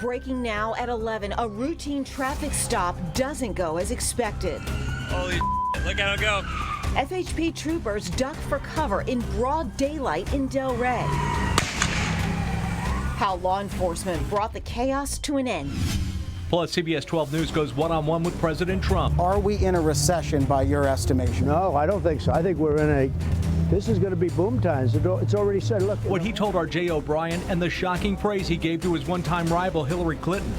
Breaking now at 11, a routine traffic stop doesn't go as expected. Holy shit, look how it go. FHP troopers duck for cover in broad daylight in Delray. How law enforcement brought the chaos to an end. Plus, CBS 12 News goes one-on-one with President Trump. Are we in a recession by your estimation? No, I don't think so. I think we're in this is going to be boom times. It's already said. Look. What he told R.J. O'Brien and the shocking praise he gave to his one-time rival, Hillary Clinton.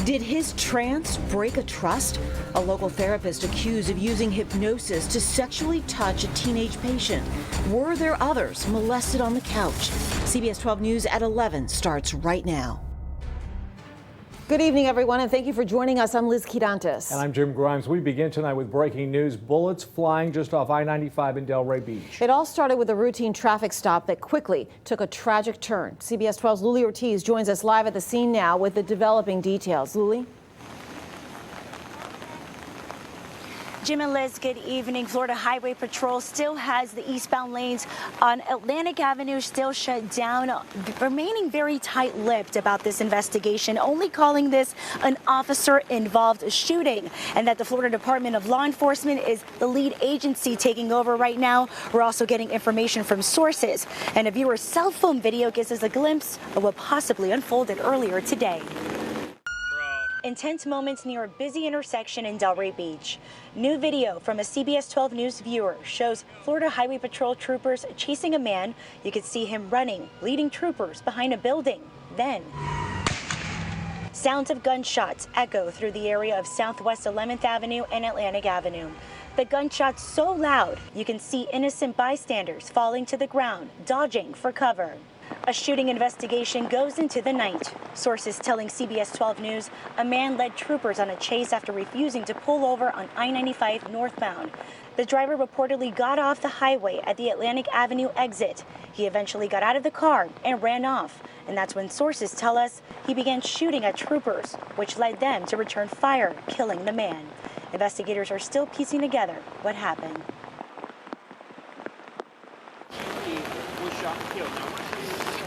Did his trance break a trust? A local therapist accused of using hypnosis to sexually touch a teenage patient. Were there others molested on the couch? CBS 12 News at 11 starts right now. Good evening, everyone, and thank you for joining us. I'm Liz Quirantes. And I'm Jim Grimes. We begin tonight with breaking news. Bullets flying just off I-95 in Delray Beach. It all started with a routine traffic stop that quickly took a tragic turn. CBS 12's Luli Ortiz joins us live at the scene now with the developing details. Luli? Jim and Liz, good evening. Florida Highway Patrol still has the eastbound lanes on Atlantic Avenue still shut down, remaining very tight-lipped about this investigation, only calling this an officer-involved shooting, and that the Florida Department of Law Enforcement is the lead agency taking over right now. We're also getting information from sources, and a viewer's cell phone video gives us a glimpse of what possibly unfolded earlier today. Intense moments near a busy intersection in Delray Beach. New video from a CBS 12 News viewer shows Florida Highway Patrol troopers chasing a man. You could see him running, leading troopers behind a building. Then, sounds of gunshots echo through the area of Southwest 11th Avenue and Atlantic Avenue. The gunshots so loud, you can see innocent bystanders falling to the ground, dodging for cover. A shooting investigation goes into the night. Sources telling CBS 12 News a man led troopers on a chase after refusing to pull over on I-95 northbound. The driver reportedly got off the highway at the Atlantic Avenue exit. He eventually got out of the car and ran off. And that's when sources tell us he began shooting at troopers, which led them to return fire, killing the man. Investigators are still piecing together what happened.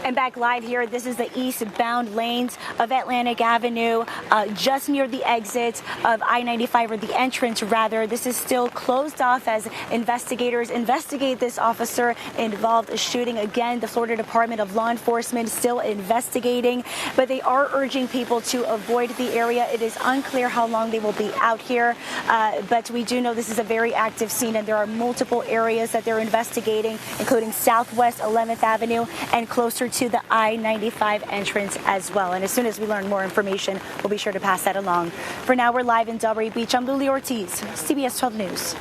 And back live here, this is the eastbound lanes of Atlantic Avenue, just near the exit of I-95, or the entrance rather. This is still closed off as investigators investigate this officer-involved shooting. Again, the Florida Department of Law Enforcement still investigating, but they are urging people to avoid the area. It is unclear how long they will be out here, but we do know this is a very active scene, and there are multiple areas that they're investigating, including Southwest 11th Avenue and closer to the I-95 entrance as well. And as soon as we learn more information, we'll be sure to pass that along. For now, we're live in Delray Beach. I'm Luli Ortiz, CBS 12 News.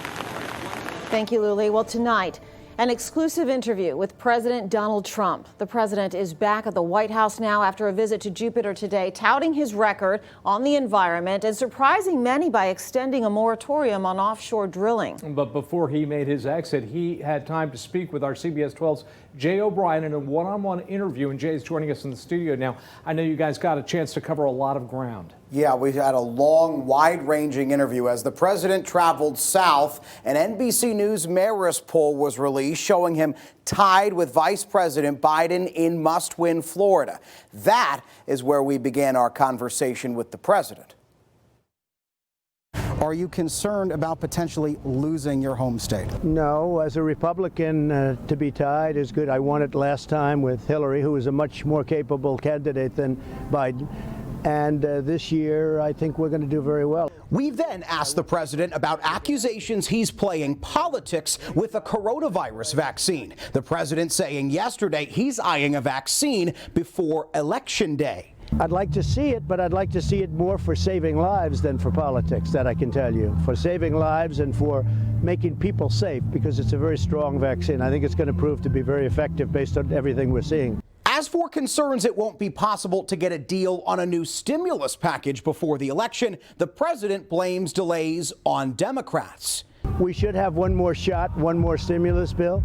Thank you, Luli. Well, tonight, an exclusive interview with President Donald Trump. The president is back at the White House now after a visit to Jupiter today, touting his record on the environment and surprising many by extending a moratorium on offshore drilling. But before he made his exit, he had time to speak with our CBS 12's Jay O'Brien in a one-on-one interview, and Jay's joining us in the studio now. I know you guys got a chance to cover a lot of ground. Yeah, we had a long, wide-ranging interview as the president traveled south. An NBC News Marist poll was released showing him tied with Vice President Biden in must-win Florida. That is where we began our conversation with the president. Are you concerned about potentially losing your home state? No, as a Republican, to be tied is good. I won it last time with Hillary, who is a much more capable candidate than Biden. And this year, I think we're going to do very well. We then asked the president about accusations he's playing politics with a coronavirus vaccine. The president saying yesterday he's eyeing a vaccine before Election Day. I'd like to see it, but I'd like to see it more for saving lives than for politics, that I can tell you. For saving lives and for making people safe, because it's a very strong vaccine. I think it's going to prove to be very effective based on everything we're seeing. As for concerns it won't be possible to get a deal on a new stimulus package before the election, the president blames delays on Democrats. We should have one more shot, one more stimulus bill.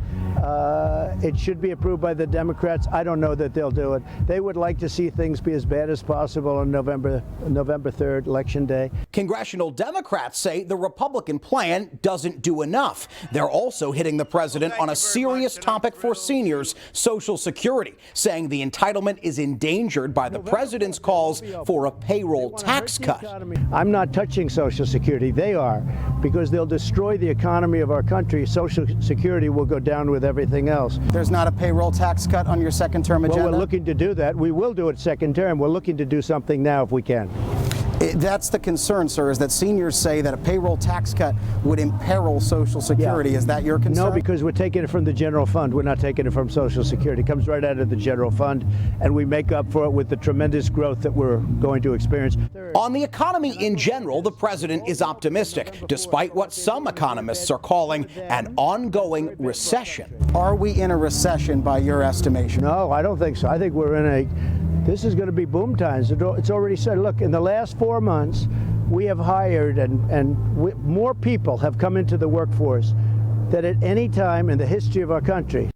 It should be approved by the Democrats. I don't know that they'll do it. They would like to see things be as bad as possible on November 3rd, Election Day. Congressional Democrats say the Republican plan doesn't do enough. They're also hitting the president on a serious topic for seniors, Social Security, saying the entitlement is endangered by the president's calls for a payroll tax cut. I'm not touching Social Security. They are, because they'll destroy the economy of our country. Social Security will go down with everything else. There's not a payroll tax cut on your second term agenda? Well, we're looking to do that. We will do it second term. We're looking to do something now if we can. That's the concern, sir, is that seniors say that a payroll tax cut would imperil Social Security. Yeah. Is that your concern? No, because we're taking it from the general fund. We're not taking it from Social Security. It comes right out of the general fund, and we make up for it with the tremendous growth that we're going to experience. On the economy in general, the president is optimistic, despite what some economists are calling an ongoing recession. Are we in a recession by your estimation? No, I don't think so. I think we're in a... This is going to be boom times. It's already said. Look, in the last 4 months, we have hired and more people have come into the workforce than at any time in the history of our country.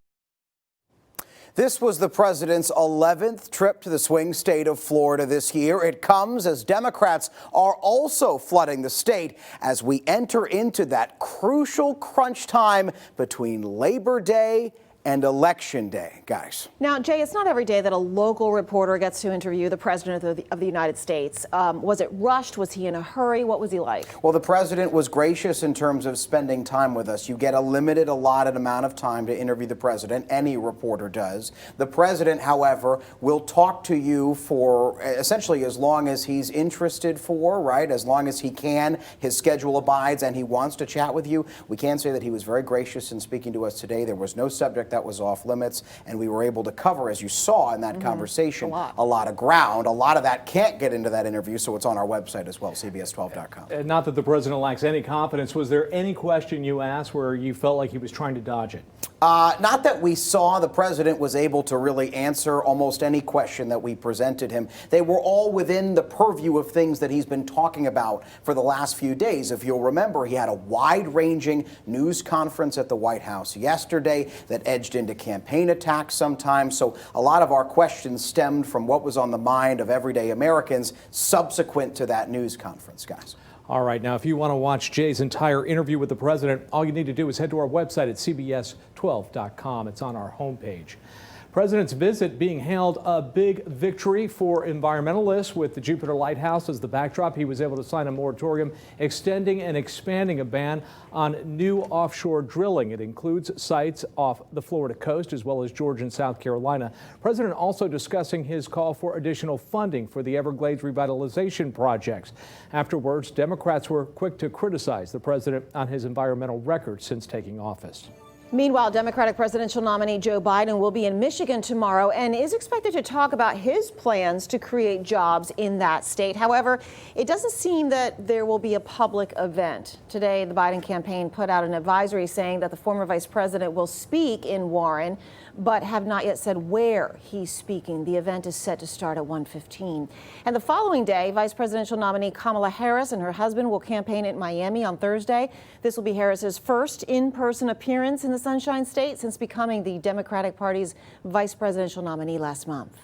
This was the president's 11th trip to the swing state of Florida this year. It comes as Democrats are also flooding the state as we enter into that crucial crunch time between Labor Day and Election Day, guys. Now, Jay, it's not every day that a local reporter gets to interview the President of the United States. Was it rushed? Was he in a hurry? What was he like? Well, the president was gracious in terms of spending time with us. You get a limited, allotted amount of time to interview the president. Any reporter does. The president, however, will talk to you for essentially as long as he's interested for, right? As long as he can. His schedule abides and he wants to chat with you. We can say that he was very gracious in speaking to us today. There was no subject that was off limits, and we were able to cover, as you saw in that conversation, a lot of ground. A lot of that can't get into that interview, so it's on our website as well, CBS12.com. Not that the president lacks any confidence. Was there any question you asked where you felt like he was trying to dodge it? Not that we saw. The president was able to really answer almost any question that we presented him. They were all within the purview of things that he's been talking about for the last few days. If you'll remember, he had a wide-ranging news conference at the White House yesterday that edged into campaign attacks sometimes. So a lot of our questions stemmed from what was on the mind of everyday Americans subsequent to that news conference, guys. All right. Now, if you want to watch Jay's entire interview with the president, all you need to do is head to our website at CBS12.com. It's on our homepage. President's visit being hailed a big victory for environmentalists. With the Jupiter Lighthouse as the backdrop, he was able to sign a moratorium extending and expanding a ban on new offshore drilling. It includes sites off the Florida coast as well as Georgia and South Carolina. President also discussing his call for additional funding for the Everglades revitalization projects. Afterwards, Democrats were quick to criticize the president on his environmental record since taking office. Meanwhile, Democratic presidential nominee Joe Biden will be in Michigan tomorrow and is expected to talk about his plans to create jobs in that state. However, it doesn't seem that there will be a public event. Today, the Biden campaign put out an advisory saying that the former vice president will speak in Warren, but have not yet said where he's speaking. The event is set to start at 1:15. And the following day, vice presidential nominee Kamala Harris and her husband will campaign in Miami on Thursday. This will be Harris's first in-person appearance in the Sunshine State since becoming the Democratic Party's vice presidential nominee last month.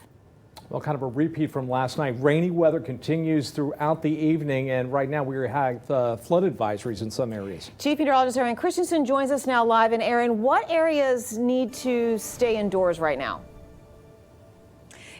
Well, kind of a repeat from last night. Rainy weather continues throughout the evening, and right now we have flood advisories in some areas. Chief Meteorologist Aaron Christensen joins us now live. And Aaron, what areas need to stay indoors right now?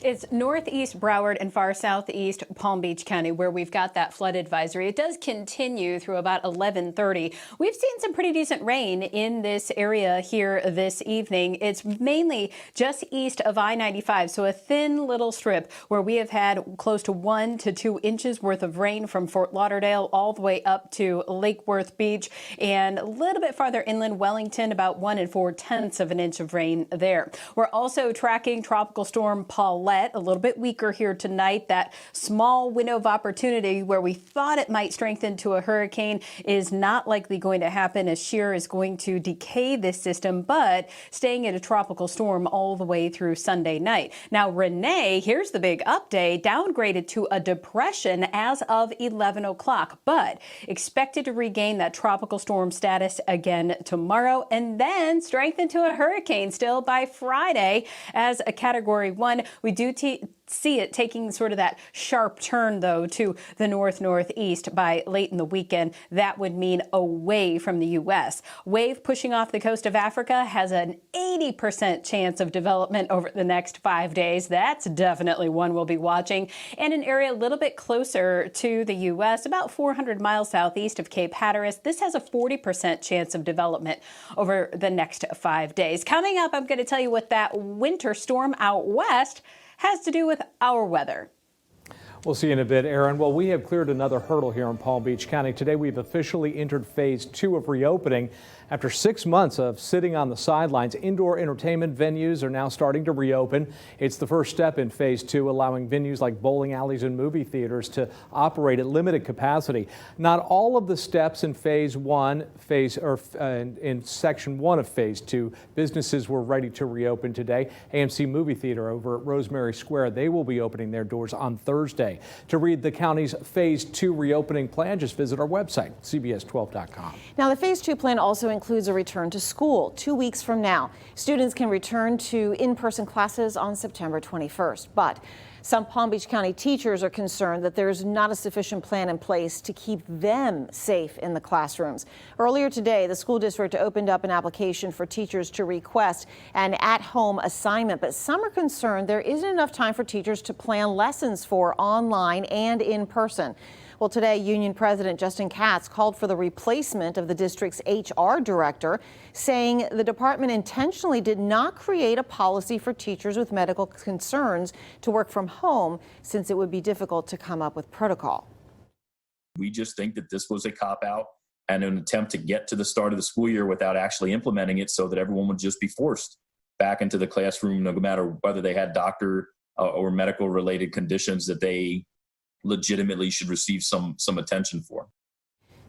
It's northeast Broward and far southeast Palm Beach County where we've got that flood advisory. It does continue through about 11:30. We've seen some pretty decent rain in this area here this evening. It's mainly just east of I-95, so a thin little strip where we have had close to 1 to 2 inches worth of rain from Fort Lauderdale all the way up to Lake Worth Beach, and a little bit farther inland Wellington, about 1 4/10 of an inch of rain there. We're also tracking Tropical Storm Paulette. A little bit weaker here tonight. That small window of opportunity where we thought it might strengthen to a hurricane is not likely going to happen, as shear is going to decay this system, but staying at a tropical storm all the way through Sunday night. Now, Renee, here's the big update, downgraded to a depression as of 11 o'clock, but expected to regain that tropical storm status again tomorrow and then strengthen to a hurricane still by Friday as a Category 1. We do see it taking sort of that sharp turn, though, to the northeast by late in the weekend. That would mean away from the U.S. Wave pushing off the coast of Africa has an 80% chance of development over the next 5 days. That's definitely one we'll be watching. And an area a little bit closer to the U.S., about 400 miles southeast of Cape Hatteras. This has a 40% chance of development over the next 5 days. Coming up, I'm going to tell you what that winter storm out west has to do with our weather. We'll see you in a bit, Aaron. Well, we have cleared another hurdle here in Palm Beach County. Today, we've officially entered phase 2 of reopening. After 6 months of sitting on the sidelines, indoor entertainment venues are now starting to reopen. It's the first step in phase 2, allowing venues like bowling alleys and movie theaters to operate at limited capacity. Not all of the steps in phase 1, in section 1 of phase 2, businesses were ready to reopen today. AMC Movie Theater over at Rosemary Square, they will be opening their doors on Thursday. To read the county's phase 2 reopening plan, just visit our website, cbs12.com. Now, the phase 2 plan also includes a return to school 2 weeks from now. Students can return to in-person classes on September 21st. But some Palm Beach County teachers are concerned that there's not a sufficient plan in place to keep them safe in the classrooms. Earlier today, the school district opened up an application for teachers to request an at-home assignment, but some are concerned there isn't enough time for teachers to plan lessons for online and in person. Well, today, Union President Justin Katz called for the replacement of the district's HR director, saying the department intentionally did not create a policy for teachers with medical concerns to work from home, since it would be difficult to come up with protocol. We just think that this was a cop-out and an attempt to get to the start of the school year without actually implementing it, so that everyone would just be forced back into the classroom, no matter whether they had doctor or medical related conditions that they legitimately should receive some attention for.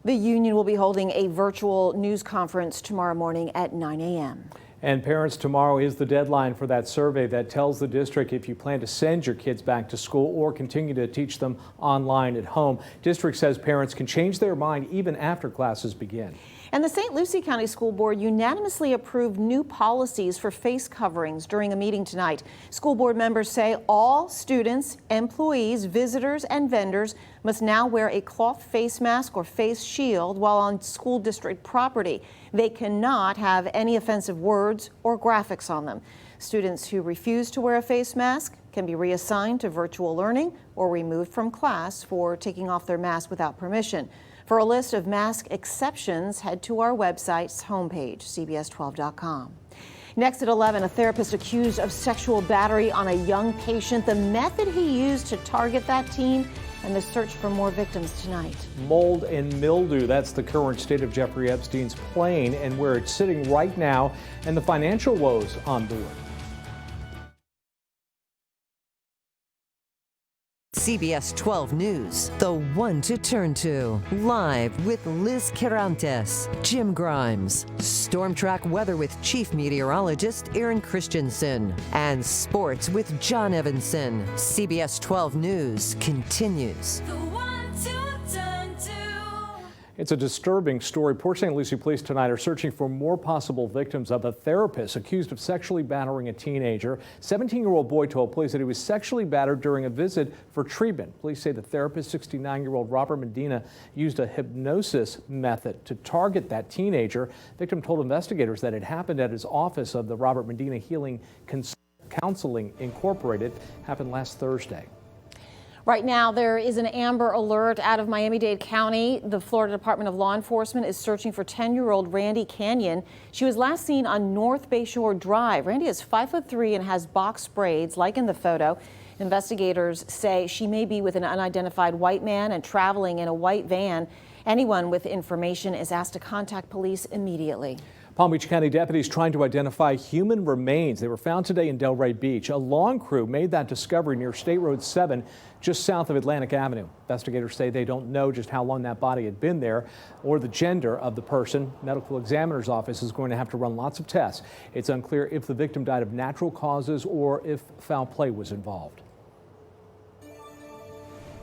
The union will be holding a virtual news conference tomorrow morning at 9 a.m. And parents, tomorrow is the deadline for that survey that tells the district if you plan to send your kids back to school or continue to teach them online at home. District says parents can change their mind even after classes begin. And the St. Lucie County School Board unanimously approved new policies for face coverings during a meeting tonight. School board members say all students, employees, visitors, and vendors must now wear a cloth face mask or face shield while on school district property. They cannot have any offensive words or graphics on them. Students who refuse to wear a face mask can be reassigned to virtual learning or removed from class for taking off their mask without permission. For a list of mask exceptions, head to our website's homepage, cbs12.com. Next at 11, a therapist accused of sexual battery on a young patient. The method he used to target that teen, and the search for more victims tonight. Mold and mildew, that's the current state of Jeffrey Epstein's plane and where it's sitting right now, and the financial woes on board. CBS 12 News, the one to turn to. Live with Liz Carantes, Jim Grimes, Storm Track Weather with Chief Meteorologist Aaron Christensen, and Sports with John Evanson. CBS 12 News continues. It's a disturbing story. Port St. Lucie police tonight are searching for more possible victims of a therapist accused of sexually battering a teenager. 17-year-old boy told police that he was sexually battered during a visit for treatment. Police say the therapist, 69-year-old Robert Medina, used a hypnosis method to target that teenager. Victim told investigators that it happened at his office of the Robert Medina Healing Counseling Incorporated. Happened last Thursday. Right now, there is an Amber Alert out of Miami-Dade County. The Florida Department of Law Enforcement is searching for 10-year-old Randy Canyon. She was last seen on North Bayshore Drive. Randy is 5'3" and has box braids, like in the photo. Investigators say she may be with an unidentified white man and traveling in a white van. Anyone with information is asked to contact police immediately. Palm Beach County deputies trying to identify human remains. They were found today in Delray Beach. A lawn crew made that discovery near State Road 7, just south of Atlantic Avenue. Investigators say they don't know just how long that body had been there or the gender of the person. Medical examiner's office is going to have to run lots of tests. It's unclear if the victim died of natural causes or if foul play was involved.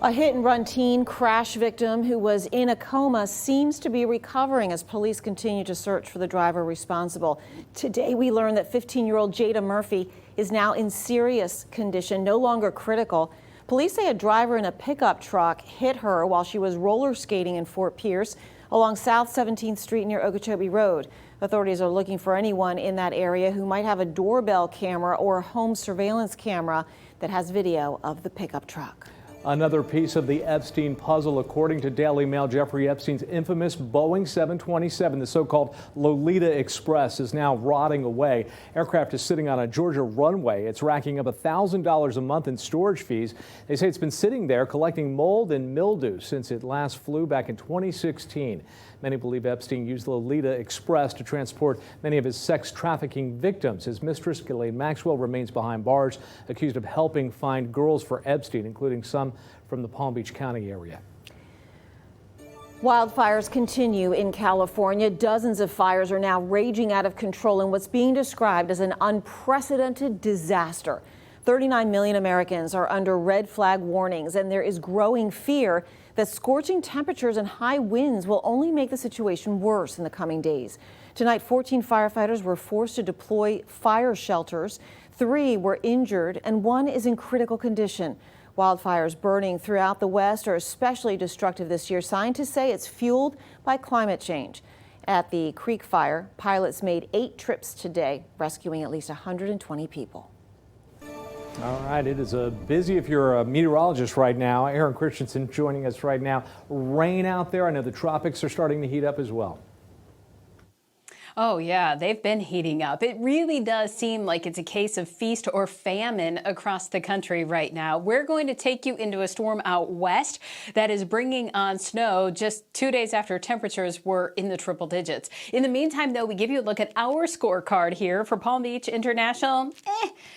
A hit-and-run teen crash victim who was in a coma seems to be recovering as police continue to search for the driver responsible. Today, we learned that 15-year-old Jada Murphy is now in serious condition, no longer critical. Police say a driver in a pickup truck hit her while she was roller skating in Fort Pierce along South 17th Street near Okeechobee Road. Authorities are looking for anyone in that area who might have a doorbell camera or a home surveillance camera that has video of the pickup truck. Another piece of the Epstein puzzle, according to Daily Mail, Jeffrey Epstein's infamous Boeing 727, the so-called Lolita Express, is now rotting away. Aircraft is sitting on a Georgia runway. It's racking up $1,000 a month in storage fees. They say it's been sitting there collecting mold and mildew since it last flew back in 2016. Many believe Epstein used the Lolita Express to transport many of his sex trafficking victims. His mistress, Ghislaine Maxwell, remains behind bars, accused of helping find girls for Epstein, including some from the Palm Beach County area. Wildfires continue in California. Dozens of fires are now raging out of control in what's being described as an unprecedented disaster. 39 million Americans are under red flag warnings, and there is growing fear that scorching temperatures and high winds will only make the situation worse in the coming days. Tonight, 14 firefighters were forced to deploy fire shelters. 3 were injured, and 1 is in critical condition. Wildfires burning throughout the West are especially destructive this year. Scientists say it's fueled by climate change. At the Creek Fire, pilots made 8 trips today, rescuing at least 120 people. All right, it is busy if you're a meteorologist right now. Aaron Christensen joining us right now. Rain out there. I know the tropics are starting to heat up as well. Oh, yeah, they've been heating up. It really does seem like it's a case of feast or famine across the country right now. We're going to take you into a storm out west that is bringing on snow just 2 days after temperatures were in the triple digits. In the meantime, though, we give you a look at our scorecard here for Palm Beach International.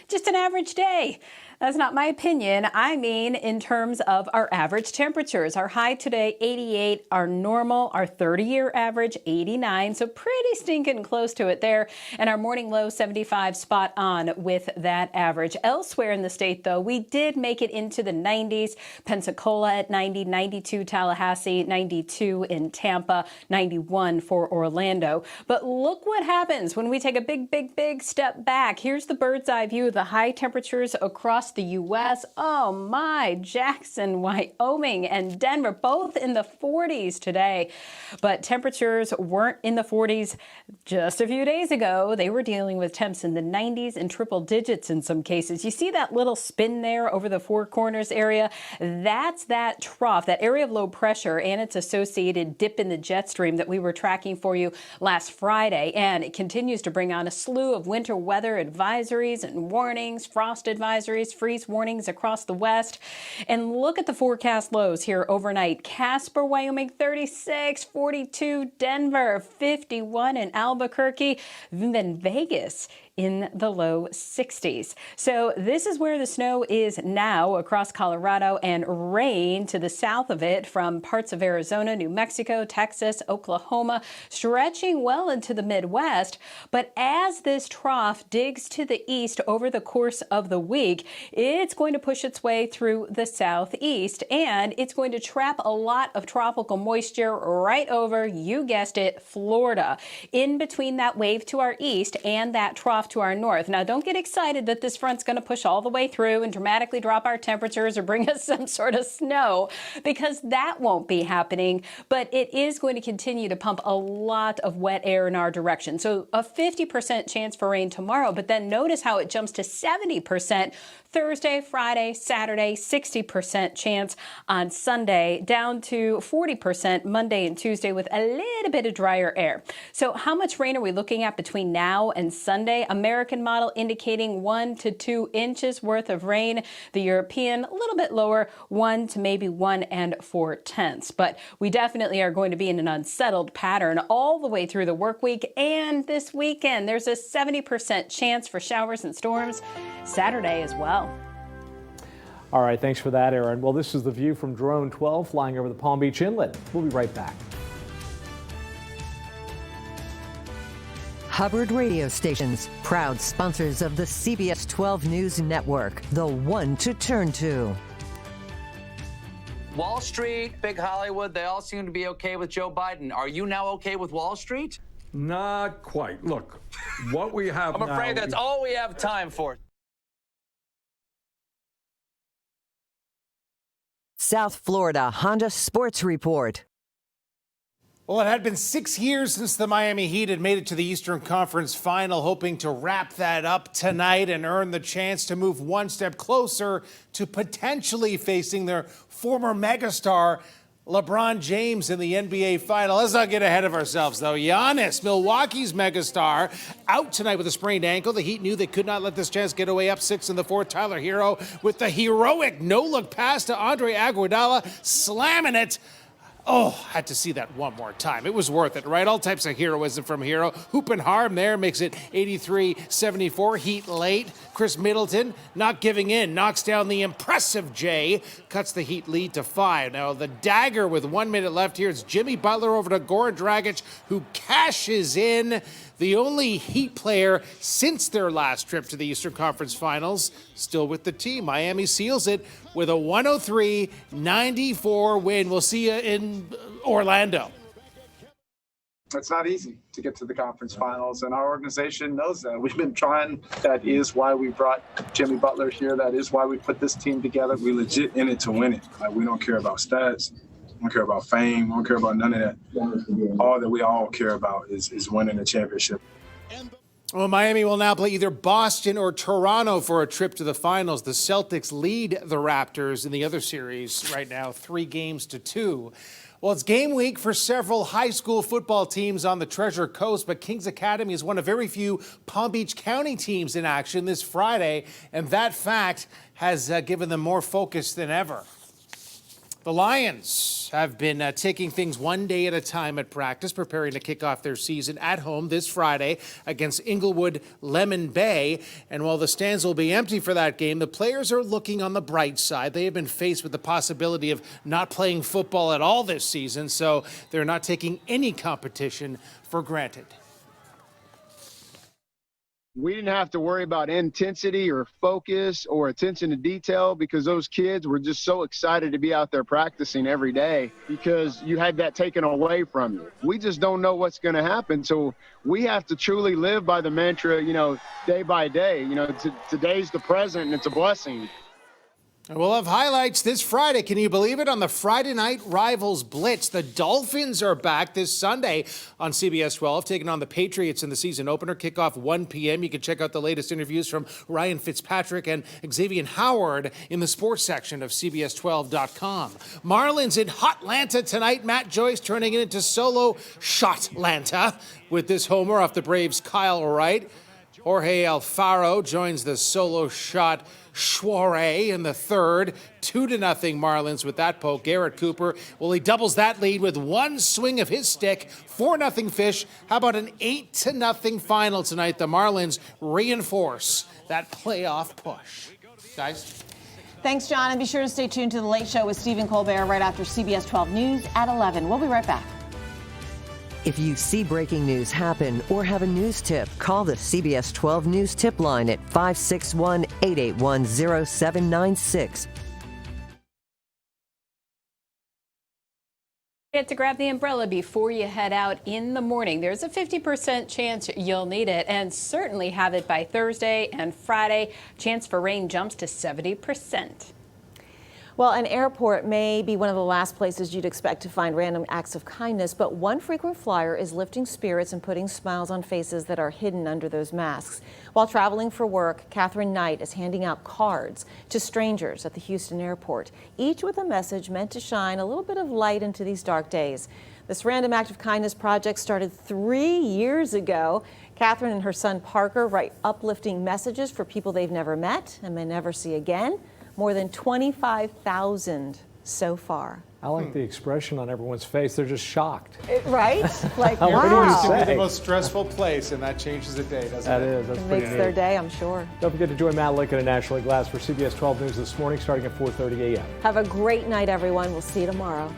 Just an average day. That's not my opinion. I mean, in terms of our average temperatures. Our high today, 88. Our normal, our 30-year average, 89. So pretty stinking close to it there. And our morning low, 75, spot on with that average. Elsewhere in the state, though, we did make it into the 90s. Pensacola at 90, 92 Tallahassee, 92 in Tampa, 91 for Orlando. But look what happens when we take a big step back. Here's the bird's eye view of the high temperatures across the U.S. Oh my, Jackson, Wyoming, and Denver, both in the 40s today. But temperatures weren't in the 40s just a few days ago. They were dealing with temps in the 90s and triple digits in some cases. You see that little spin there over the Four Corners area? That's that trough, that area of low pressure and its associated dip in the jet stream that we were tracking for you last Friday. And it continues to bring on a slew of winter weather advisories and warnings, frost advisories, freeze warnings across the west. And look at the forecast lows here overnight. Casper, Wyoming, 36, 42, Denver, 51 in Albuquerque, then Vegas in the low 60s. So this is where the snow is now across Colorado, and rain to the south of it from parts of Arizona, New Mexico, Texas, Oklahoma, stretching well into the Midwest. But as this trough digs to the east over the course of the week, it's going to push its way through the southeast, and it's going to trap a lot of tropical moisture right over, you guessed it, Florida, in between that wave to our east and that trough to our north. Now, don't get excited that this front's going to push all the way through and dramatically drop our temperatures or bring us some sort of snow, because that won't be happening. But it is going to continue to pump a lot of wet air in our direction. So a 50% chance for rain tomorrow, but then notice how it jumps to 70% Thursday, Friday, Saturday, 60% chance on Sunday, down to 40% Monday and Tuesday with a little bit of drier air. So how much rain are we looking at between now and Sunday? American model indicating 1 to 2 inches worth of rain. The European, a little bit lower, 1 to maybe 1 4/10. But we definitely are going to be in an unsettled pattern all the way through the work week and this weekend. There's a 70% chance for showers and storms Saturday as well. All right, thanks for that, Aaron. Well, this is the view from Drone 12 flying over the Palm Beach Inlet. We'll be right back. Hubbard radio stations, proud sponsors of the CBS 12 News Network, the one to turn to. Wall Street, big Hollywood, they all seem to be okay with Joe Biden. Are you now okay with Wall Street? Not quite. Look, what we have I'm afraid now that's all we have time for. South Florida Honda Sports Report. Well, it had been 6 years since the Miami Heat had made it to the Eastern Conference Final, hoping to wrap that up tonight and earn the chance to move one step closer to potentially facing their former megastar, LeBron James, in the NBA Final. Let's not get ahead of ourselves, though. Giannis, Milwaukee's megastar, out tonight with a sprained ankle. The Heat knew they could not let this chance get away. Up 6 in the fourth. Tyler Hero with the heroic no-look pass to Andre Iguodala, slamming it. Oh, had to see that one more time. It was worth it, right? All types of heroism from Hero. Hoop and harm there makes it 83-74. Heat late. Chris Middleton not giving in. Knocks down the impressive Jay. Cuts the Heat lead to 5. Now the dagger with 1 minute left here. It's Jimmy Butler over to Goran Dragic, who cashes in. The only Heat player since their last trip to the Eastern Conference Finals still with the team. Miami seals it with a 103-94 win. We'll see you in Orlando. It's not easy to get to the conference finals, and our organization knows that. We've been trying. That is why we brought Jimmy Butler here. That is why we put this team together. We legit in it to win it. Like, we don't care about stats. We don't care about fame. We don't care about none of that. All that we all care about is winning a championship. Well, Miami will now play either Boston or Toronto for a trip to the finals. The Celtics lead the Raptors in the other series right now, 3-2. Well, it's game week for several high school football teams on the Treasure Coast, but Kings Academy is one of very few Palm Beach County teams in action this Friday, and that fact has given them more focus than ever. The Lions have been taking things one day at a time at practice, preparing to kick off their season at home this Friday against Inglewood Lemon Bay. And while the stands will be empty for that game, the players are looking on the bright side. They have been faced with the possibility of not playing football at all this season, so they're not taking any competition for granted. We didn't have to worry about intensity or focus or attention to detail because those kids were just so excited to be out there practicing every day because you had that taken away from you. We just don't know what's going to happen. So we have to truly live by the mantra, day by day. Today's the present and it's a blessing. We'll have highlights this Friday. Can you believe it? On the Friday night Rivals Blitz, the Dolphins are back this Sunday on CBS 12, taking on the Patriots in the season opener. Kickoff 1 p.m. You can check out the latest interviews from Ryan Fitzpatrick and Xavier Howard in the sports section of CBS12.com. Marlins in Hotlanta tonight. Matt Joyce turning it into solo Shotlanta with this homer off the Braves' Kyle Wright. Jorge Alfaro joins the solo shot soiree in the third. 2-0 Marlins with that poke. Garrett Cooper, well, he doubles that lead with one swing of his stick. 4-0 Fish. How about an 8-0 final tonight? The Marlins reinforce that playoff push. Guys? Thanks, John, and be sure to stay tuned to The Late Show with Stephen Colbert right after CBS 12 News at 11. We'll be right back. If you see breaking news happen or have a news tip, call the CBS 12 News tip line at 561-881-0796. To grab the umbrella before you head out in the morning. There's a 50% chance you'll need it, and certainly have it by Thursday and Friday. Chance for rain jumps to 70%. Well, an airport may be one of the last places you'd expect to find random acts of kindness, but one frequent flyer is lifting spirits and putting smiles on faces that are hidden under those masks. While traveling for work, Catherine Knight is handing out cards to strangers at the Houston airport, each with a message meant to shine a little bit of light into these dark days. This random act of kindness project started 3 years ago. Catherine and her son Parker write uplifting messages for people they've never met and may never see again. More than 25,000 so far. I like the expression on everyone's face. They're just shocked. Right? Like, What do you wow. say? The most stressful place, and that changes the day, doesn't it? That is. That's It pretty makes neat. their day, I'm sure. Don't forget to join Matt Lincoln and National Glass for CBS 12 News this morning, starting at 4:30 a.m. Have a great night, everyone. We'll see you tomorrow.